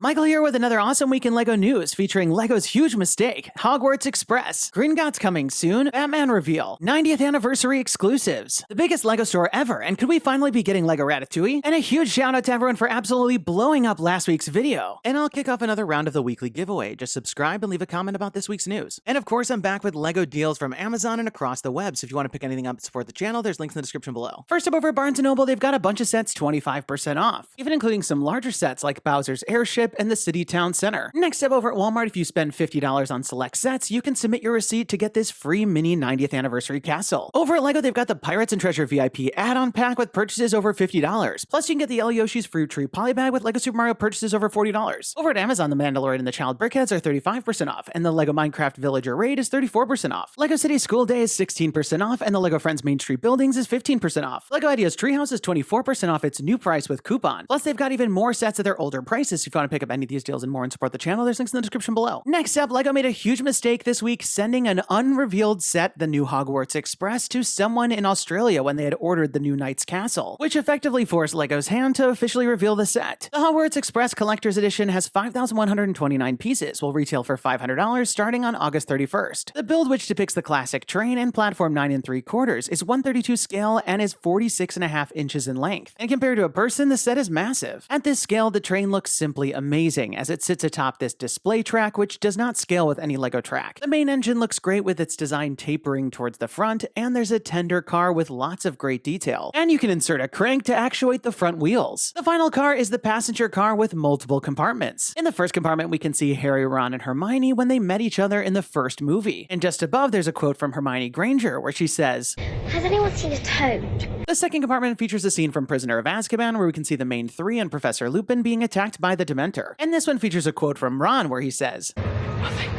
Michael here with another awesome week in LEGO news featuring LEGO's huge mistake, Hogwarts Express, Gringotts coming soon, Batman reveal, 90th anniversary exclusives, the biggest LEGO store ever, and could we finally be getting LEGO Ratatouille? And a huge shout out to everyone for absolutely blowing up last week's video. And I'll kick off another round of the weekly giveaway. Just subscribe and leave a comment about this week's news. And of course, I'm back with LEGO deals from Amazon and across the web, so if you want to pick anything up to support the channel, there's links in the description below. First up over at Barnes & Noble, they've got a bunch of sets 25% off, even including some larger sets like Bowser's Airship and the City Town Center. Next up over at Walmart, if you spend $50 on select sets, you can submit your receipt to get this free mini 90th anniversary castle. Over at LEGO, they've got the Pirates and Treasure VIP add-on pack with purchases over $50. Plus, you can get the Yoshi's Fruit Tree Polybag with LEGO Super Mario purchases over $40. Over at Amazon, the Mandalorian and the Child Brickheads are 35% off, and the LEGO Minecraft Villager Raid is 34% off. LEGO City School Day is 16% off, and the LEGO Friends Main Street Buildings is 15% off. LEGO Ideas Treehouse is 24% off its new price with coupon. Plus, they've got even more sets at their older prices. If you want to pick up any of these deals and more and support the channel, there's links in the description below. Next up, LEGO made a huge mistake this week sending an unrevealed set, the new Hogwarts Express, to someone in Australia when they had ordered the new Knight's Castle, which effectively forced LEGO's hand to officially reveal the set. The Hogwarts Express Collector's Edition has 5,129 pieces, will retail for $500 starting on August 31st. The build, which depicts the classic train and platform 9 3/4, is 132 scale and is 46.5 inches in length. And compared to a person, the set is massive. At this scale, the train looks simply amazing as it sits atop this display track, which does not scale with any LEGO track. The main engine looks great with its design tapering towards the front, and there's a tender car with lots of great detail. And you can insert a crank to actuate the front wheels. The final car is the passenger car with multiple compartments. In the first compartment, we can see Harry, Ron, and Hermione when they met each other in the first movie. And just above, there's a quote from Hermione Granger where she says, "Has anyone seen a toad?" The second compartment features a scene from Prisoner of Azkaban where we can see the main three and Professor Lupin being attacked by the Dementor. And this one features a quote from Ron where he says, "Nothing.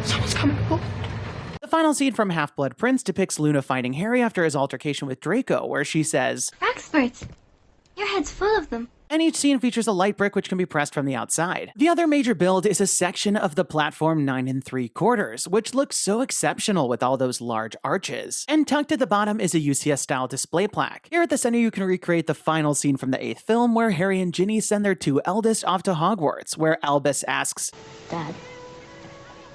Someone's coming along." The final scene from Half-Blood Prince depicts Luna fighting Harry after his altercation with Draco, where she says, Experts. Your head's full of them. and each scene features a light brick which can be pressed from the outside. The other major build is a section of the platform 9 3/4, which looks so exceptional with all those large arches. And tucked at the bottom is a UCS-style display plaque. Here at the center you can recreate the final scene from the 8th film where Harry and Ginny send their two eldest off to Hogwarts, where Albus asks, Dad,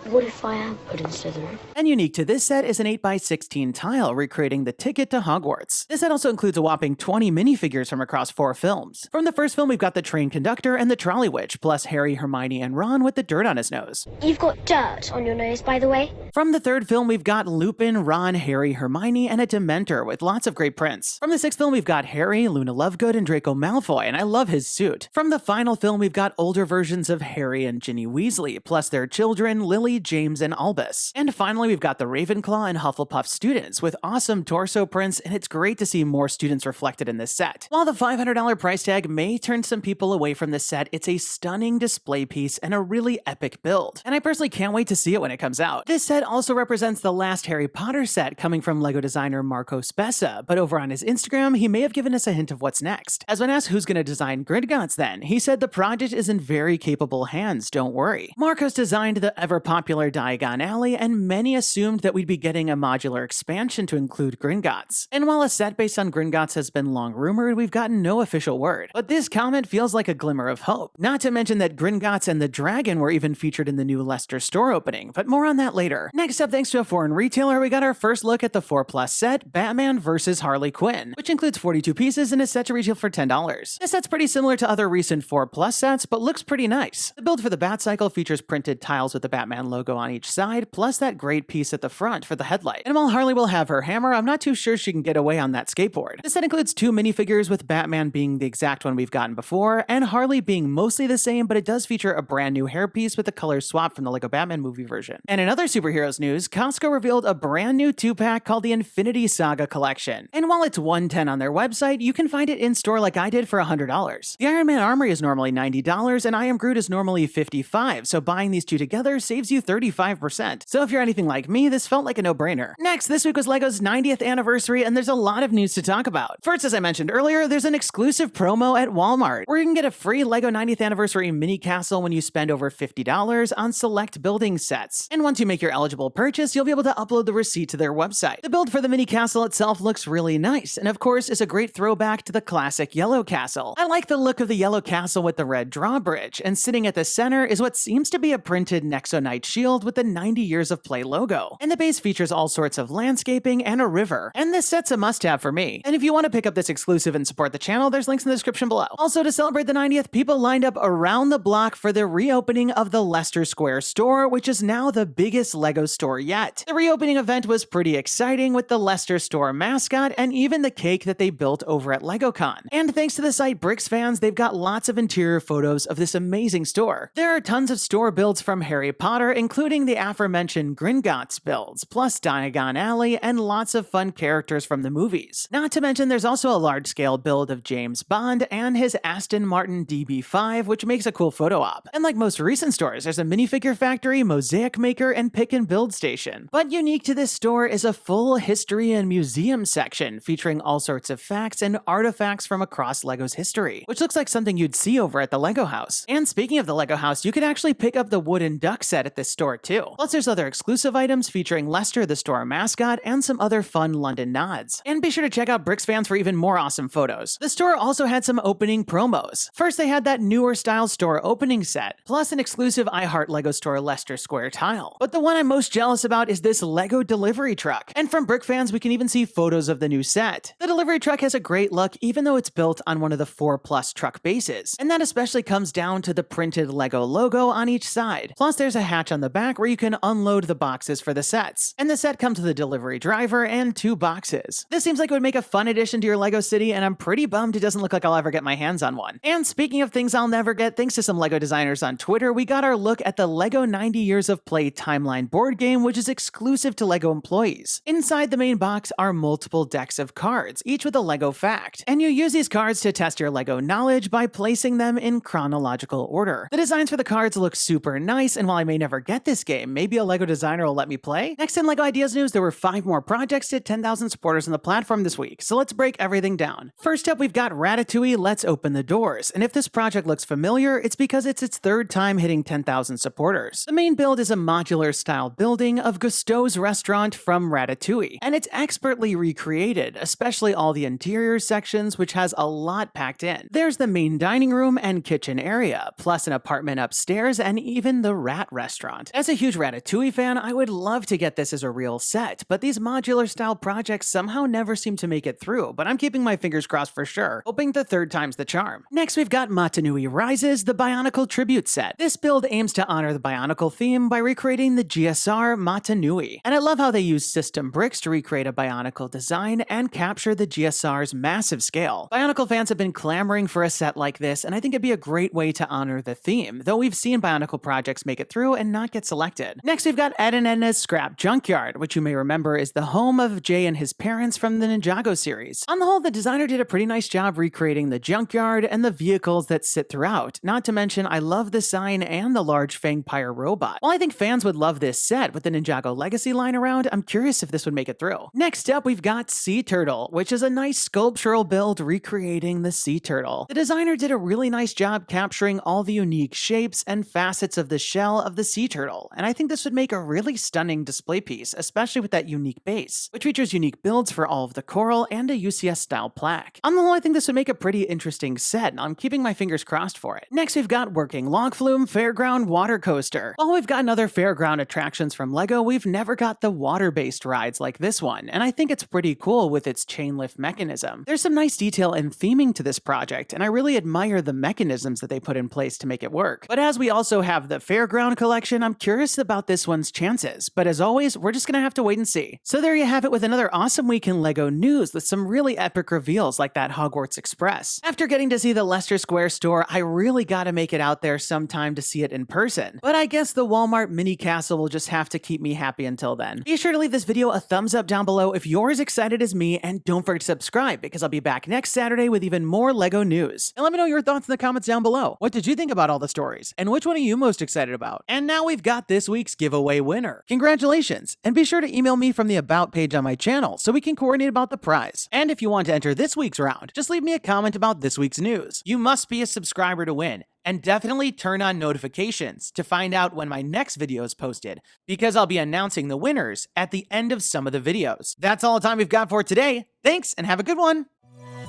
what if I am put in Slytherin? and unique to this set is an 8x16 tile recreating the ticket to Hogwarts. This set also includes a whopping 20 minifigures from across 4 films. From the first film, we've got the train conductor and the trolley witch, plus Harry, Hermione, and Ron with the dirt on his nose. You've got dirt on your nose, by the way. From the third film, we've got Lupin, Ron, Harry, Hermione, and a Dementor with lots of great prints. From the 6th film, we've got Harry, Luna Lovegood, and Draco Malfoy, and I love his suit. From the final film, we've got older versions of Harry and Ginny Weasley, plus their children, Lily, James, and Albus. And finally, we've got the Ravenclaw and Hufflepuff students with awesome torso prints, and it's great to see more students reflected in this set. While the $500 price tag may turn some people away from this set, it's a stunning display piece and a really epic build. And I personally can't wait to see it when it comes out. This set also represents the last Harry Potter set coming from LEGO designer Marco Spezza, but over on his Instagram, he may have given us a hint of what's next. As when asked who's going to design Gringotts then, he said the project is in very capable hands, don't worry. Marco's designed the ever-popular Diagon Alley, and many assumed that we'd be getting a modular expansion to include Gringotts. And while a set based on Gringotts has been long rumored, we've gotten no official word. But this comment feels like a glimmer of hope. Not to mention that Gringotts and the dragon were even featured in the new Leicester store opening, but more on that later. Next up, thanks to a foreign retailer, we got our first look at the 4+ set, Batman vs. Harley Quinn, which includes 42 pieces and is set to retail for $10. This set's pretty similar to other recent 4+ sets, but looks pretty nice. The build for the Batcycle features printed tiles with the Batman logo on each side, plus that great piece at the front for the headlight. And while Harley will have her hammer, I'm not too sure she can get away on that skateboard. This set includes 2 minifigures, with Batman being the exact one we've gotten before, and Harley being mostly the same, but it does feature a brand new hairpiece with the colors swapped from the LEGO Batman movie version. And in other superheroes news, Costco revealed a brand new 2-pack called the Infinity Saga Collection. And while it's $110 on their website, you can find it in store like I did for $100. The Iron Man armory is normally $90, and I Am Groot is normally $55, so buying these two together saves you 35%. So if you're anything like me, this felt like a no-brainer. Next, this week was LEGO's 90th anniversary, and there's a lot of news to talk about. First, as I mentioned earlier, there's an exclusive promo at Walmart, where you can get a free LEGO 90th anniversary mini castle when you spend over $50 on select building sets. And once you make your eligible purchase, you'll be able to upload the receipt to their website. The build for the mini castle itself looks really nice, and of course is a great throwback to the classic yellow castle. I like the look of the yellow castle with the red drawbridge, and sitting at the center is what seems to be a printed Nexo shield with the 90 Years of Play logo. And the base features all sorts of landscaping and a river, and this set's a must-have for me. And if you want to pick up this exclusive and support the channel, there's links in the description below. Also, to celebrate the 90th, people lined up around the block for the reopening of the Leicester Square store, which is now the biggest LEGO store yet. The reopening event was pretty exciting with the Leicester store mascot and even the cake that they built over at LegoCon. And thanks to the site Bricksfanz, they've got lots of interior photos of this amazing store. There are tons of store builds from Harry Potter, including the aforementioned Gringotts builds, plus Diagon Alley, and lots of fun characters from the movies. Not to mention there's also a large-scale build of James Bond and his Aston Martin DB5, which makes a cool photo op. And like most recent stores, there's a minifigure factory, mosaic maker, and pick and build station. But unique to this store is a full history and museum section featuring all sorts of facts and artifacts from across LEGO's history, which looks like something you'd see over at the LEGO House. And speaking of the LEGO House, you could actually pick up the wooden duck set at this store too. Plus there's other exclusive items featuring Leicester, the store mascot, and some other fun London nods. And be sure to check out Bricksfanz for even more awesome photos. The store also had some opening promos. First, they had that newer style store opening set, plus an exclusive I Heart LEGO Store Leicester Square tile. But the one I'm most jealous about is this LEGO delivery truck. And from Brickfans, we can even see photos of the new set. The delivery truck has a great look, even though it's built on one of the 4+ truck bases. And that especially comes down to the printed LEGO logo on each side. Plus, there's a hatch on the back where you can unload the boxes for the sets. And the set comes with a delivery driver and 2 boxes. This seems like it would make a fun addition to your LEGO city, and I'm pretty bummed it doesn't look like I'll ever get my hands on one. And speaking of things I'll never get, thanks to some LEGO designers on Twitter, we got our look at the LEGO 90 Years of Play Timeline board game, which is exclusive to LEGO employees. Inside the main box are multiple decks of cards, each with a LEGO fact. And you use these cards to test your LEGO knowledge by placing them in chronological order. The designs for the cards look super nice, and while I may never get this game, maybe a LEGO designer will let me play. Next in LEGO Ideas news, there were 5 more projects to 10,000 supporters on the platform this week, so let's break everything down. First up, we've got Ratatouille, Let's Open the Doors, and if this project looks familiar, it's because it's its 3rd time hitting 10,000 supporters. The main build is a modular-style building of Gusteau's restaurant from Ratatouille, and it's expertly recreated, especially all the interior sections, which has a lot packed in. There's the main dining room and kitchen area, plus an apartment upstairs, and even the rat restaurant. As a huge Ratatouille fan, I would love to get this as a real set, but these modular-style projects somehow never seem to make it through, but I'm keeping my fingers crossed for sure, hoping the 3rd time's the charm. Next, we've got Motunui Rises, the Bionicle tribute set. This build aims to honor the Bionicle theme by recreating the GSR Motunui, and I love how they use system bricks to recreate a Bionicle design and capture the GSR's massive scale. Bionicle fans have been clamoring for a set like this, and I think it'd be a great way to honor the theme, though we've seen Bionicle projects make it through and not get selected. Next, we've got Ed and Edna's Scrap Junkyard, which you may remember is the home of Jay and his parents from the Ninjago series. On the whole, the designer did a pretty nice job recreating the junkyard and the vehicles that sit throughout. Not to mention, I love the sign and the large Fangpire robot. While I think fans would love this set with the Ninjago Legacy line around, I'm curious if this would make it through. Next up, we've got Sea Turtle, which is a nice sculptural build recreating the sea turtle. The designer did a really nice job capturing all the unique shapes and facets of the shell of the sea turtle, and I think this would make a really stunning display piece, especially with that unique base, which features unique builds for all of the coral and a UCS-style plaque. On the whole, I think this would make a pretty interesting set, and I'm keeping my fingers crossed for it. Next, we've got Working Log Flume Fairground Water Coaster. While we've gotten other fairground attractions from LEGO, we've never got the water-based rides like this one, and I think it's pretty cool with its chain lift mechanism. There's some nice detail and theming to this project, and I really admire the mechanisms that they put in place to make it work. But as we also have the Fairground collection, I'm curious about this one's chances, but as always, we're just gonna have to wait and see. So there you have it with another awesome week in LEGO news with some really epic reveals like that Hogwarts Express. After getting to see the Leicester Square store, I really gotta make it out there sometime to see it in person. But I guess the Walmart mini castle will just have to keep me happy until then. Be sure to leave this video a thumbs up down below if you're as excited as me, and don't forget to subscribe because I'll be back next Saturday with even more LEGO news. And let me know your thoughts in the comments down below. What did you think about all the stories? And which one are you most excited about? And now now we've got this week's giveaway winner. Congratulations, and be sure to email me from the About page on my channel so we can coordinate about the prize. And if you want to enter this week's round, just leave me a comment about this week's news. You must be a subscriber to win, and definitely turn on notifications to find out when my next video is posted, because I'll be announcing the winners at the end of some of the videos. That's all the time we've got for today. Thanks, and have a good one!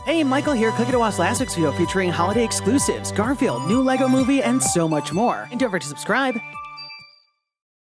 Hey, Michael here, clicking to watch last week's video featuring holiday exclusives, Garfield, new LEGO movie, and so much more. And don't forget to subscribe.